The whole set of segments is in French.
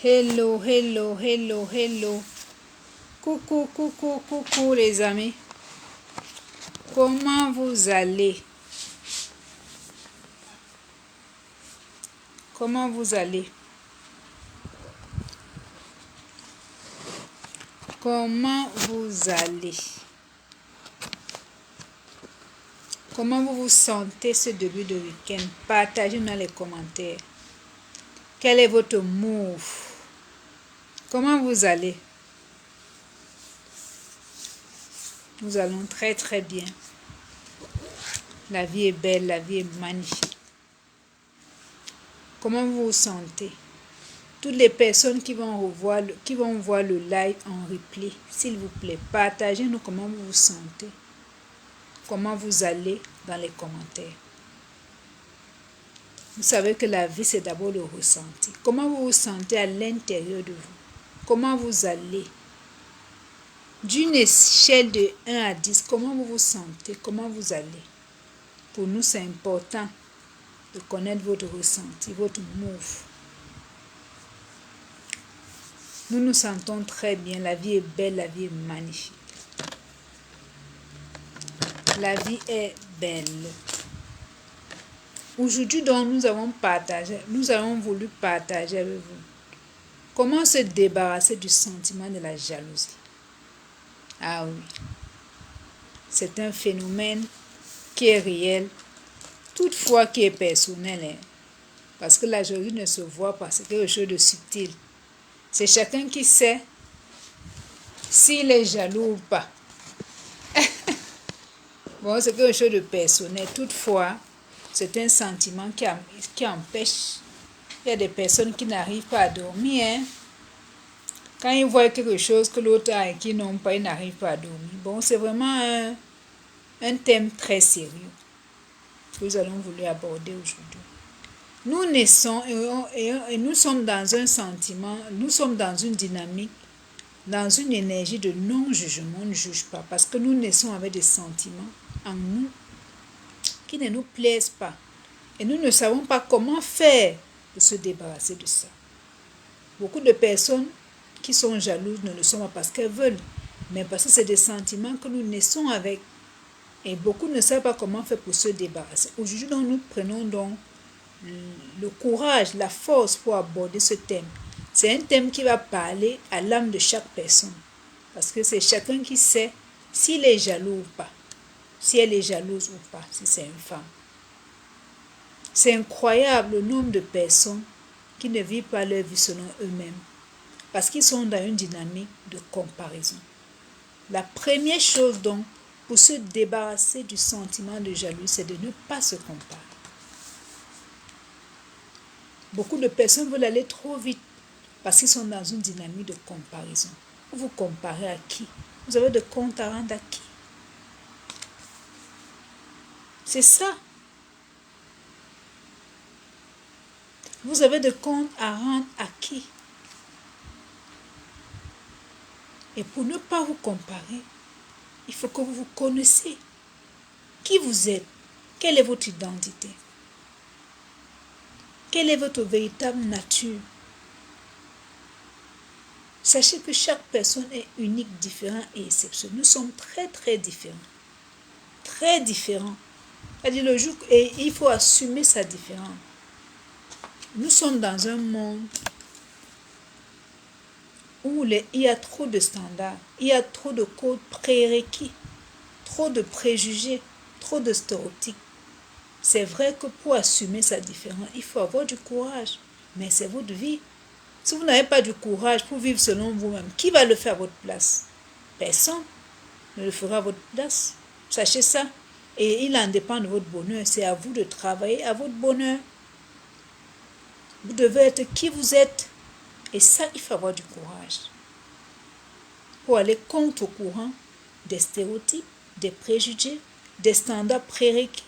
Hello, hello, hello, hello. Coucou, coucou, coucou les amis. Comment vous allez? Comment vous allez? Comment vous allez? Comment vous vous sentez ce début de week-end? Partagez dans les commentaires. Quel est votre move? Comment vous allez? Nous allons très très bien. La vie est belle, la vie est magnifique. Comment vous vous sentez? Toutes les personnes qui vont voir le live en replay, s'il vous plaît, partagez-nous comment vous vous sentez. Comment vous allez dans les commentaires. Vous savez que la vie, c'est d'abord le ressenti. Comment vous vous sentez à l'intérieur de vous? Comment vous allez? D'une échelle de 1 à 10, comment vous vous sentez? Comment vous allez? Pour nous, c'est important de connaître votre ressenti, votre move. Nous nous sentons très bien. La vie est belle, la vie est magnifique. La vie est belle. Aujourd'hui, donc, nous avons voulu partager avec vous comment se débarrasser du sentiment de la jalousie. Ah oui, c'est un phénomène qui est réel, toutefois qui est personnel, parce que la jalousie ne se voit pas, c'est quelque chose de subtil. C'est chacun qui sait s'il est jaloux ou pas. Bon, c'est quelque chose de personnel. Toutefois, c'est un sentiment qui empêche. Il y a des personnes qui n'arrivent pas à dormir. Quand ils voient quelque chose que l'autre a et qu'ils n'ont pas, ils n'arrivent pas à dormir. Bon, c'est vraiment un thème très sérieux que nous allons vouloir aborder aujourd'hui. Nous naissons et nous sommes dans un sentiment, nous sommes dans une dynamique, dans une énergie de non-jugement. On ne juge pas parce que nous naissons avec des sentiments en nous qui ne nous plaisent pas. Et nous ne savons pas comment faire pour se débarrasser de ça. Beaucoup de personnes qui sont jalouses ne le sont pas parce qu'elles veulent, mais parce que c'est des sentiments que nous naissons avec. Et beaucoup ne savent pas comment faire pour se débarrasser. Aujourd'hui, nous prenons donc le courage, la force pour aborder ce thème. C'est un thème qui va parler à l'âme de chaque personne. Parce que c'est chacun qui sait s'il est jaloux ou pas. Si elle est jalouse ou pas, si c'est une femme. C'est incroyable le nombre de personnes qui ne vivent pas leur vie selon eux-mêmes. Parce qu'ils sont dans une dynamique de comparaison. La première chose donc, pour se débarrasser du sentiment de jalousie, c'est de ne pas se comparer. Beaucoup de personnes veulent aller trop vite parce qu'ils sont dans une dynamique de comparaison. Vous comparez à qui? Vous avez de comptes à rendre à qui? C'est ça. Vous avez de comptes à rendre à qui? Et pour ne pas vous comparer, il faut que vous vous connaissiez. Qui vous êtes? Quelle est votre identité? Quelle est votre véritable nature? Sachez que chaque personne est unique, différente et exceptionnelle. Nous sommes très très différents. Très différents. C'est-à-dire le jour, et il faut assumer sa différence. Nous sommes dans un monde où il y a trop de standards, il y a trop de codes prérequis, trop de préjugés, trop de stéréotypes. C'est vrai que pour assumer sa différence, il faut avoir du courage, mais c'est votre vie. Si vous n'avez pas du courage pour vivre selon vous-même, qui va le faire à votre place? Personne ne le fera à votre place. Sachez ça. Et il en dépend de votre bonheur. C'est à vous de travailler à votre bonheur. Vous devez être qui vous êtes. Et ça, il faut avoir du courage. Pour aller contre le courant des stéréotypes, des préjugés, des standards prérequis.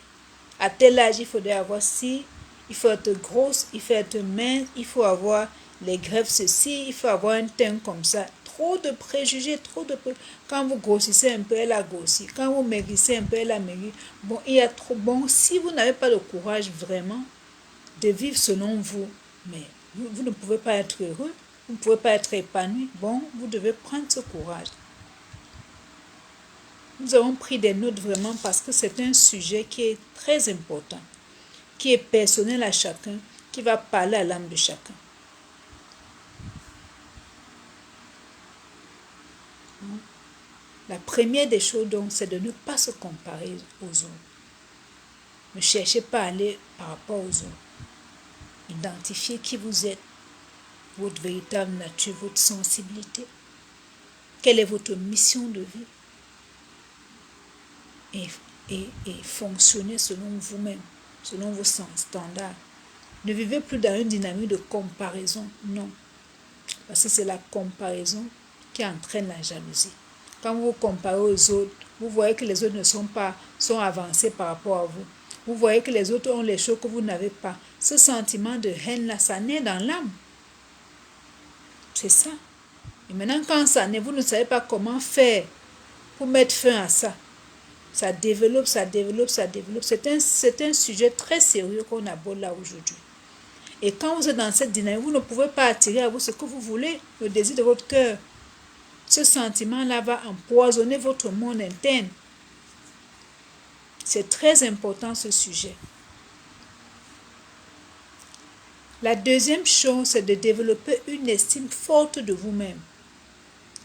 À tel âge, il faudrait avoir ci, il faut être grosse, il faut être mince, il faut avoir les greffes ceci, il faut avoir un teint comme ça. Trop de préjugés, trop de préjugés. Quand vous grossissez un peu, elle a grossi. Quand vous maigrissez un peu, elle a maigri. Bon, il y a trop. Bon, si vous n'avez pas le courage vraiment de vivre selon vous, mais vous ne pouvez pas être heureux. vous ne pouvez pas être épanoui. Bon, vous devez prendre ce courage. Nous avons pris des notes vraiment parce que c'est un sujet qui est très important, qui est personnel à chacun, qui va parler à l'âme de chacun. La première des choses, donc, c'est de ne pas se comparer aux autres. Ne cherchez pas à aller par rapport aux autres. Identifiez qui vous êtes, votre véritable nature, votre sensibilité. Quelle est votre mission de vie? Et fonctionnez selon vous-même, selon vos standards. Ne vivez plus dans une dynamique de comparaison, non. Parce que c'est la comparaison qui entraîne la jalousie. Quand vous vous comparez aux autres, vous voyez que les autres sont avancés par rapport à vous. Vous voyez que les autres ont les choses que vous n'avez pas. Ce sentiment de haine-là, ça naît dans l'âme. C'est ça. Et maintenant, quand ça naît, vous ne savez pas comment faire pour mettre fin à ça. Ça développe. C'est un sujet très sérieux qu'on aborde là aujourd'hui. Et quand vous êtes dans cette dynamique, vous ne pouvez pas attirer à vous ce que vous voulez, le désir de votre cœur. Ce sentiment-là va empoisonner votre monde interne. C'est très important ce sujet. La deuxième chose, c'est de développer une estime forte de vous-même.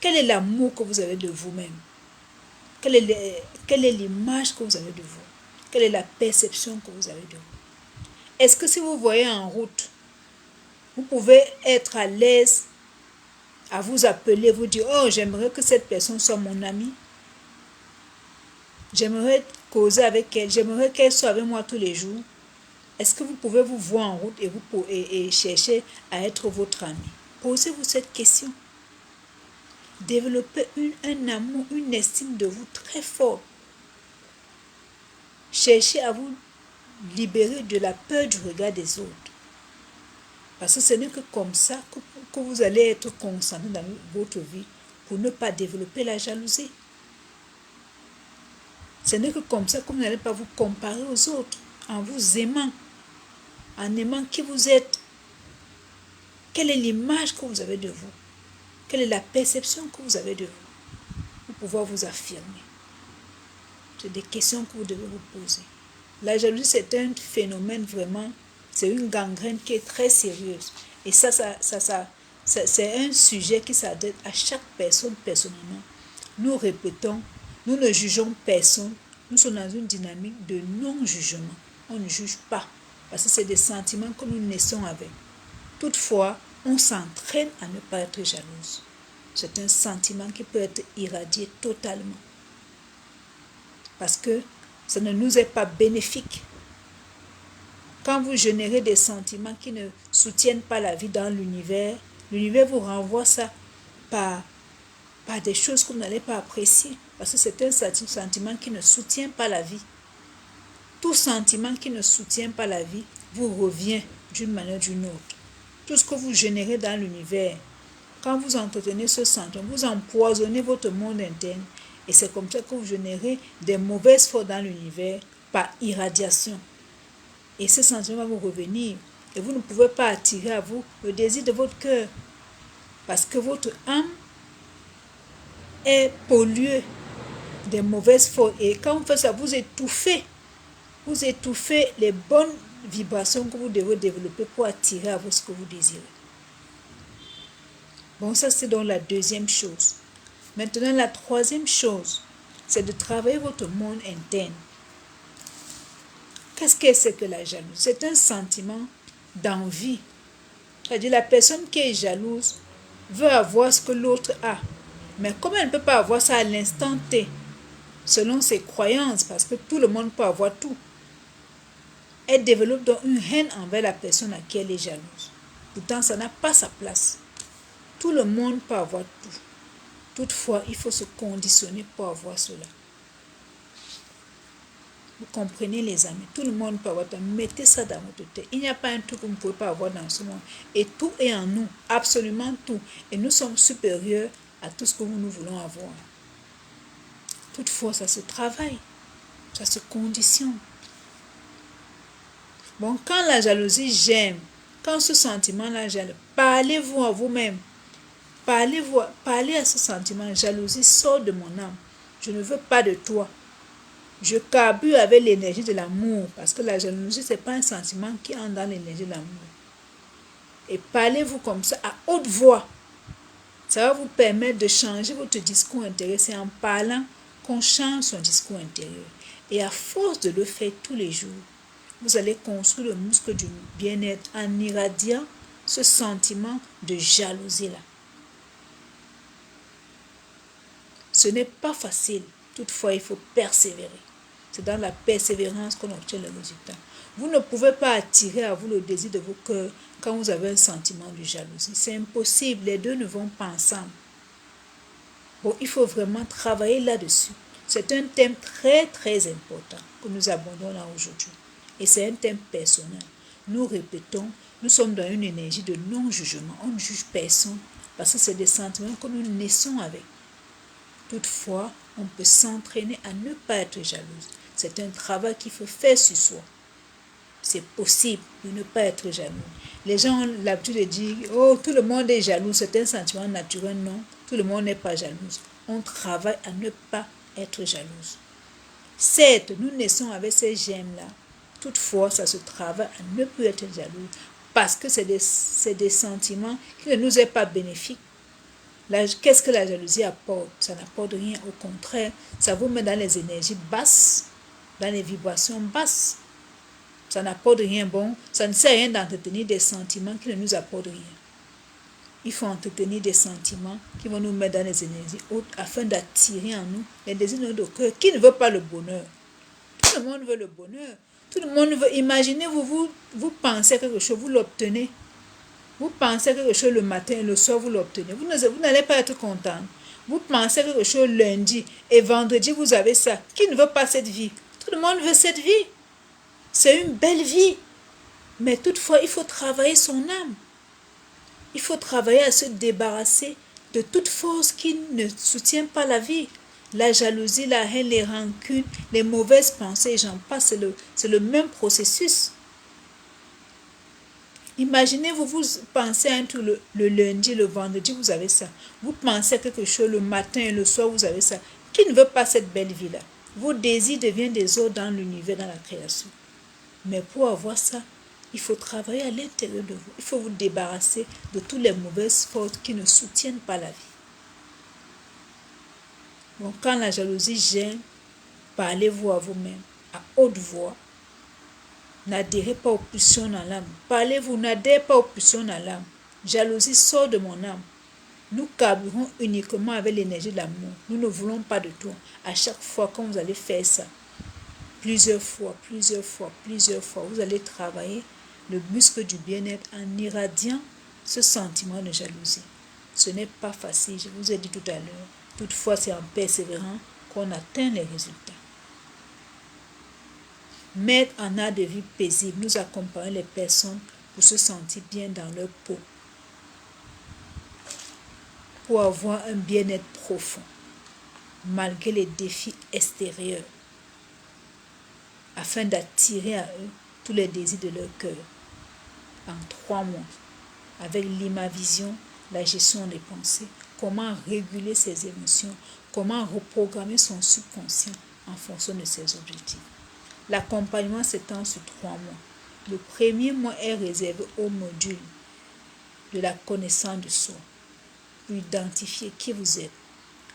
Quel est l'amour que vous avez de vous-même? Quelle est l'image que vous avez de vous? Quelle est la perception que vous avez de vous? Est-ce que si vous voyez en route, vous pouvez être à l'aise à vous appeler, vous dire, oh, j'aimerais que cette personne soit mon amie. J'aimerais causer avec elle. J'aimerais qu'elle soit avec moi tous les jours. Est-ce que vous pouvez vous voir en route et chercher à être votre ami? Posez-vous cette question. Développez un amour, une estime de vous très fort. Cherchez à vous libérer de la peur du regard des autres. Parce que ce n'est que comme ça que vous allez être concentré dans votre vie pour ne pas développer la jalousie. Ce n'est que comme ça que vous n'allez pas vous comparer aux autres, en vous aimant, en aimant qui vous êtes. Quelle est l'image que vous avez de vous? Quelle est la perception que vous avez de vous? Pour pouvoir vous affirmer. C'est des questions que vous devez vous poser. La jalousie, c'est un phénomène vraiment, c'est une gangrène qui est très sérieuse. Et ça c'est un sujet qui s'adresse à chaque personne personnellement. Nous répétons, nous ne jugeons personne. Nous sommes dans une dynamique de non-jugement. On ne juge pas. Parce que c'est des sentiments que nous naissons avec. Toutefois, on s'entraîne à ne pas être jalouse. C'est un sentiment qui peut être irradié totalement. Parce que ça ne nous est pas bénéfique. Quand vous générez des sentiments qui ne soutiennent pas la vie dans l'univers, l'univers vous renvoie ça par des choses que vous n'allez pas apprécier. Parce que c'est un sentiment qui ne soutient pas la vie. Tout sentiment qui ne soutient pas la vie vous revient d'une manière ou d'une autre. Tout ce que vous générez dans l'univers, quand vous entretenez ce sentiment, vous empoisonnez votre monde interne. Et c'est comme ça que vous générez des mauvaises forces dans l'univers par irradiation. Et ce sentiment va vous revenir. Et vous ne pouvez pas attirer à vous le désir de votre cœur. Parce que votre âme est polluée des mauvaises forces. Et quand vous faites ça, vous étouffez. Vous étouffez les bonnes vibrations que vous devez développer pour attirer à vous ce que vous désirez. Bon, ça c'est donc la deuxième chose. Maintenant, la troisième chose, c'est de travailler votre monde interne. Qu'est-ce que c'est que la jalousie? C'est un sentiment d'envie. C'est-à-dire la personne qui est jalouse veut avoir ce que l'autre a. Mais comme elle ne peut pas avoir ça à l'instant T, selon ses croyances, parce que tout le monde peut avoir tout, elle développe donc une haine envers la personne à qui elle est jalouse. Pourtant, ça n'a pas sa place. Tout le monde peut avoir tout. Toutefois, il faut se conditionner pour avoir cela. Vous comprenez les amis, tout le monde peut avoir tout. Mettez ça dans votre tête. Il n'y a pas un truc que vous ne pouvez pas avoir dans ce monde. Et tout est en nous, absolument tout. Et nous sommes supérieurs à tout ce que nous voulons avoir. Toutefois, ça se travaille. Ça se conditionne. Bon, quand la jalousie gêne, quand ce sentiment-là gêne, parlez-vous à vous-même. parlez à ce sentiment. Jalousie, sort de mon âme. Je ne veux pas de toi. Je carbure avec l'énergie de l'amour, parce que la jalousie, ce n'est pas un sentiment qui entre dans l'énergie de l'amour. Et parlez-vous comme ça à haute voix. Ça va vous permettre de changer votre discours intérieur. C'est en parlant qu'on change son discours intérieur. Et à force de le faire tous les jours, vous allez construire le muscle du bien-être en irradiant ce sentiment de jalousie-là. Ce n'est pas facile. Toutefois, il faut persévérer. C'est dans la persévérance qu'on obtient le résultat. Vous ne pouvez pas attirer à vous le désir de vos cœurs quand vous avez un sentiment de jalousie. C'est impossible. Les deux ne vont pas ensemble. Bon, il faut vraiment travailler là-dessus. C'est un thème très, très important que nous abordons là aujourd'hui. Et c'est un thème personnel. Nous répétons, nous sommes dans une énergie de non-jugement. On ne juge personne parce que c'est des sentiments que nous naissons avec. Toutefois, on peut s'entraîner à ne pas être jalouse. C'est un travail qu'il faut faire sur soi. C'est possible de ne pas être jaloux. Les gens ont l'habitude de dire « Oh, tout le monde est jaloux, c'est un sentiment naturel. » Non, tout le monde n'est pas jalouse. On travaille à ne pas être jalouse. Certes, nous naissons avec ces gemmes-là. Toutefois, ça se travaille à ne plus être jaloux parce que c'est des sentiments qui ne nous sont pas bénéfiques. Qu'est-ce que la jalousie apporte? Ça n'apporte rien. Au contraire, ça vous met dans les énergies basses, dans les vibrations basses. Ça n'apporte rien bon. Ça ne sert à rien d'entretenir des sentiments qui ne nous apportent rien. Il faut entretenir des sentiments qui vont nous mettre dans les énergies hautes afin d'attirer en nous les désirs de notre cœur. Qui ne veut pas le bonheur? Tout le monde veut le bonheur. Tout le monde veut. Imaginez, vous pensez à quelque chose, vous l'obtenez. Vous pensez à quelque chose le matin et le soir, vous l'obtenez. Vous n'allez pas être content. Vous pensez à quelque chose lundi et vendredi, vous avez ça. Qui ne veut pas cette vie? Tout le monde veut cette vie. C'est une belle vie. Mais toutefois, il faut travailler son âme. Il faut travailler à se débarrasser de toute force qui ne soutient pas la vie. La jalousie, la haine, les rancunes, les mauvaises pensées, j'en passe, c'est le même processus. Imaginez, vous pensez à un truc le lundi, le vendredi, vous avez ça. Vous pensez à quelque chose le matin et le soir, vous avez ça. Qui ne veut pas cette belle vie-là? Vos désirs deviennent des autres dans l'univers, dans la création. Mais pour avoir ça, il faut travailler à l'intérieur de vous. Il faut vous débarrasser de toutes les mauvaises forces qui ne soutiennent pas la vie. Donc, quand la jalousie gêne, parlez-vous à vous-même à haute voix. N'adhérez pas aux pulsions dans l'âme. Parlez-vous, n'adhérez pas aux pulsions dans l'âme. Jalousie sort de mon âme. Nous carburons uniquement avec l'énergie de l'amour. Nous ne voulons pas de toi. À chaque fois quand vous allez faire ça, plusieurs fois, vous allez travailler le muscle du bien-être en irradiant ce sentiment de jalousie. Ce n'est pas facile, je vous ai dit tout à l'heure. Toutefois, c'est en persévérant qu'on atteint les résultats. Mettre en art de vie paisible, nous accompagnons les personnes pour se sentir bien dans leur peau, pour avoir un bien-être profond, malgré les défis extérieurs, afin d'attirer à eux tous les désirs de leur cœur. En 3 mois, avec l'Imavision, la gestion des pensées, comment réguler ses émotions, comment reprogrammer son subconscient en fonction de ses objectifs. L'accompagnement s'étend sur 3 mois. Le premier mois est réservé au module de la connaissance de soi, pour identifier qui vous êtes,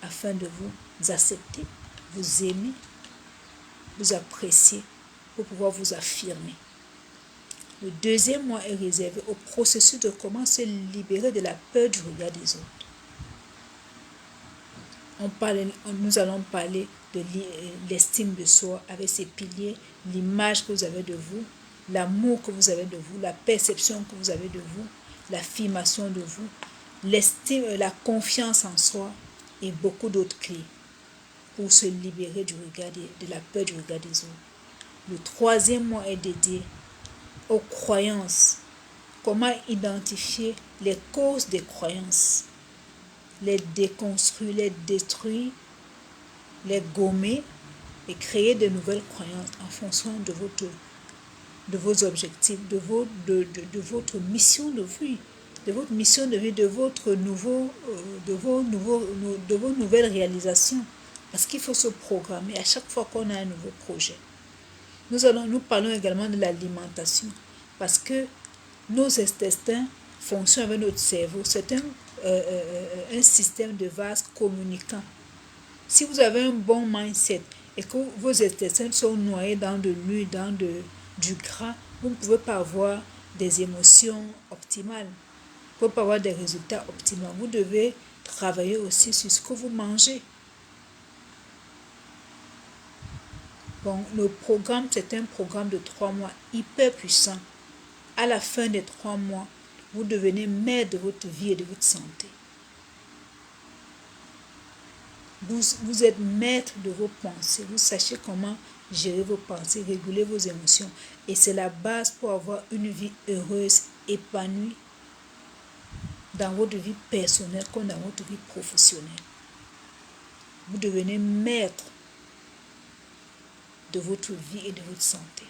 afin de vous accepter, vous aimer, vous apprécier, pour pouvoir vous affirmer. Le deuxième mois est réservé au processus de comment se libérer de la peur du regard des autres. Nous allons parler de l'estime de soi avec ses piliers, l'image que vous avez de vous, l'amour que vous avez de vous, la perception que vous avez de vous, l'affirmation de vous, l'estime, la confiance en soi et beaucoup d'autres clés pour se libérer du regard de la peur du regard des autres. Le troisième mois est dédié aux croyances. Comment identifier les causes des croyances, les déconstruire, les détruire, les gommer et créer de nouvelles croyances en fonction de vos objectifs, de votre mission de vie, de votre mission de vie, de votre de vos nouvelles réalisations. Parce qu'il faut se programmer à chaque fois qu'on a un nouveau projet. Nous parlons également de l'alimentation. Parce que nos intestins fonctionnent avec notre cerveau. C'est un système de vases communicants. Si vous avez un bon mindset et que vos intestins sont noyés dans de l'huile, dans du gras, vous ne pouvez pas avoir des émotions optimales. Vous ne pouvez pas avoir des résultats optimaux. Vous devez travailler aussi sur ce que vous mangez. Bon, le programme, c'est un programme de 3 mois hyper puissant. À la fin des 3 mois, vous devenez maître de votre vie et de votre santé. Vous êtes maître de vos pensées. Vous sachez comment gérer vos pensées, réguler vos émotions. Et c'est la base pour avoir une vie heureuse, épanouie dans votre vie personnelle comme dans votre vie professionnelle. Vous devenez maître de votre vie et de votre santé.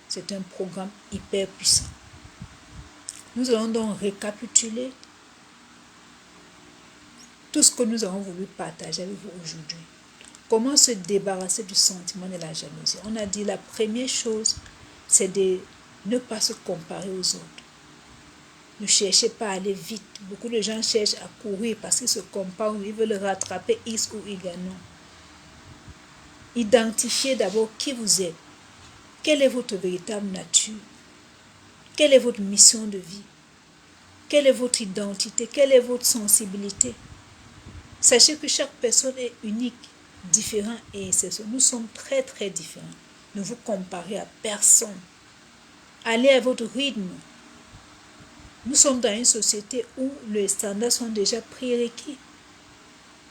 C'est un programme hyper puissant. Nous allons donc récapituler tout ce que nous avons voulu partager avec vous aujourd'hui. Comment se débarrasser du sentiment de la jalousie? On a dit la première chose, c'est de ne pas se comparer aux autres. Ne cherchez pas à aller vite. Beaucoup de gens cherchent à courir parce qu'ils se comparent, ils veulent rattraper X ou Y. Non. Identifiez d'abord qui vous êtes. Quelle est votre véritable nature? Quelle est votre mission de vie? Quelle est votre identité? Quelle est votre sensibilité? Sachez que chaque personne est unique, différente et exceptionnelle. Nous sommes très très différents. Ne vous comparez à personne. Allez à votre rythme. Nous sommes dans une société où les standards sont déjà prérequis.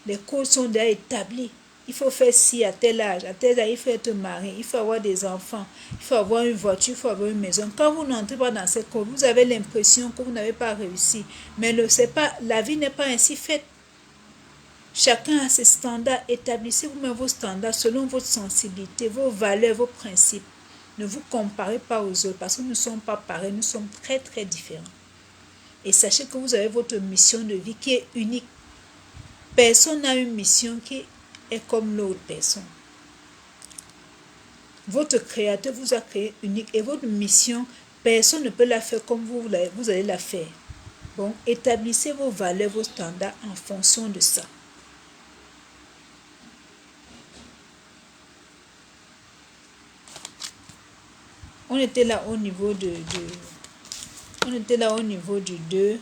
Les codes sont déjà établis. Il faut faire ci à tel âge, il faut être marié, il faut avoir des enfants, il faut avoir une voiture, il faut avoir une maison. Quand vous n'entrez pas dans ces codes, vous avez l'impression que vous n'avez pas réussi. Mais la vie n'est pas ainsi faite. Chacun a ses standards. Établissez vous-même vos standards selon votre sensibilité, vos valeurs, vos principes. Ne vous comparez pas aux autres parce que nous ne sommes pas pareils, nous sommes très très différents. Et sachez que vous avez votre mission de vie qui est unique. Personne n'a une mission qui est comme l'autre personne. Votre créateur vous a créé unique et votre mission, personne ne peut la faire comme vous allez la faire. Bon, établissez vos valeurs, vos standards en fonction de ça. On était là au niveau du 2.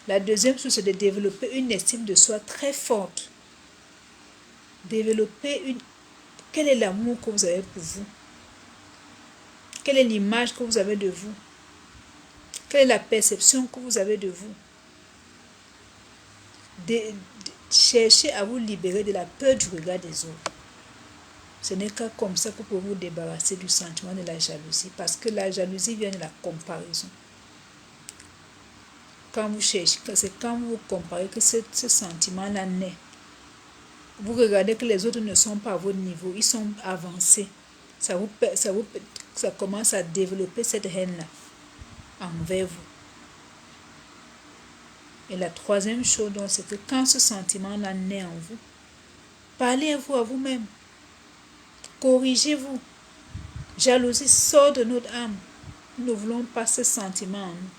La deuxième chose, c'est de développer une estime de soi très forte. Quel est l'amour que vous avez pour vous? Quelle est l'image que vous avez de vous? Quelle est la perception que vous avez de vous? Cherchez à vous libérer de la peur du regard des autres. Ce n'est que comme ça que vous pouvez vous débarrasser du sentiment de la jalousie. Parce que la jalousie vient de la comparaison. Quand vous cherchez, c'est quand vous comparez que ce sentiment-là naît. Vous regardez que les autres ne sont pas à votre niveau, ils sont avancés. Ça commence à développer cette haine-là envers vous. Et la troisième chose, c'est que quand ce sentiment-là naît en vous, parlez-vous à vous-même. Corrigez-vous. Jalousie sort de notre âme. Nous ne voulons pas ce sentiment en nous.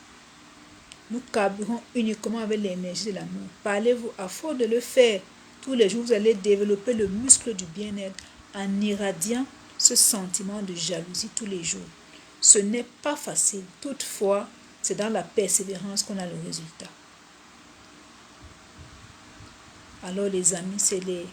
Nous carburons uniquement avec l'énergie de l'amour. Parlez-vous. À force de le faire tous les jours, vous allez développer le muscle du bien-être en irradiant ce sentiment de jalousie tous les jours. Ce n'est pas facile. Toutefois, c'est dans la persévérance qu'on a le résultat. Alors les amis, c'est les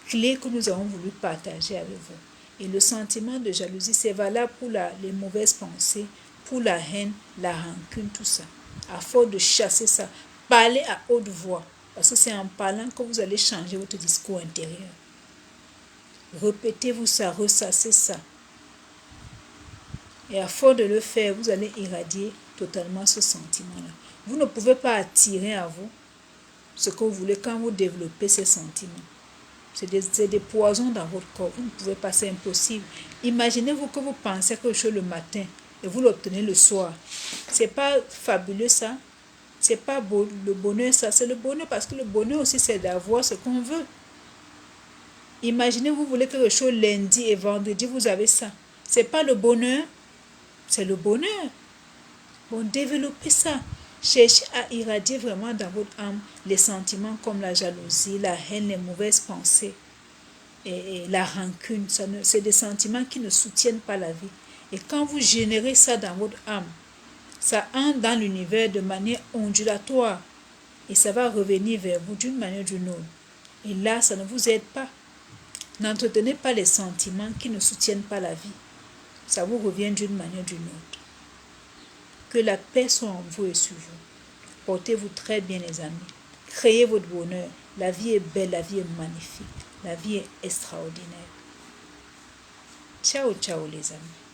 clés que nous avons voulu partager avec vous. Et le sentiment de jalousie, c'est valable pour les mauvaises pensées, pour la haine, la rancune, tout ça. À force de chasser ça, parlez à haute voix. Parce que c'est en parlant que vous allez changer votre discours intérieur. Répétez-vous ça, ressassez ça. Et à force de le faire, vous allez irradier totalement ce sentiment-là. Vous ne pouvez pas attirer à vous ce que vous voulez quand vous développez ces sentiments. C'est des poisons dans votre corps. Vous ne pouvez pas, c'est impossible. Imaginez-vous que vous pensez quelque chose le matin et vous l'obtenez le soir. C'est pas fabuleux ça? C'est pas le bonheur, ça, c'est le bonheur parce que le bonheur aussi, c'est d'avoir ce qu'on veut. Imaginez, vous voulez quelque chose lundi et vendredi, vous avez ça. C'est pas le bonheur, c'est le bonheur. Bon, développez ça. Cherchez à irradier vraiment dans votre âme les sentiments comme la jalousie, la haine, les mauvaises pensées et la rancune. C'est des sentiments qui ne soutiennent pas la vie. Et quand vous générez ça dans votre âme, ça entre dans l'univers de manière ondulatoire et ça va revenir vers vous d'une manière ou d'une autre. Et là, ça ne vous aide pas. N'entretenez pas les sentiments qui ne soutiennent pas la vie. Ça vous revient d'une manière ou d'une autre. Que la paix soit en vous et sur vous. Portez-vous très bien, les amis. Créez votre bonheur. La vie est belle, la vie est magnifique. La vie est extraordinaire. Ciao, ciao, les amis.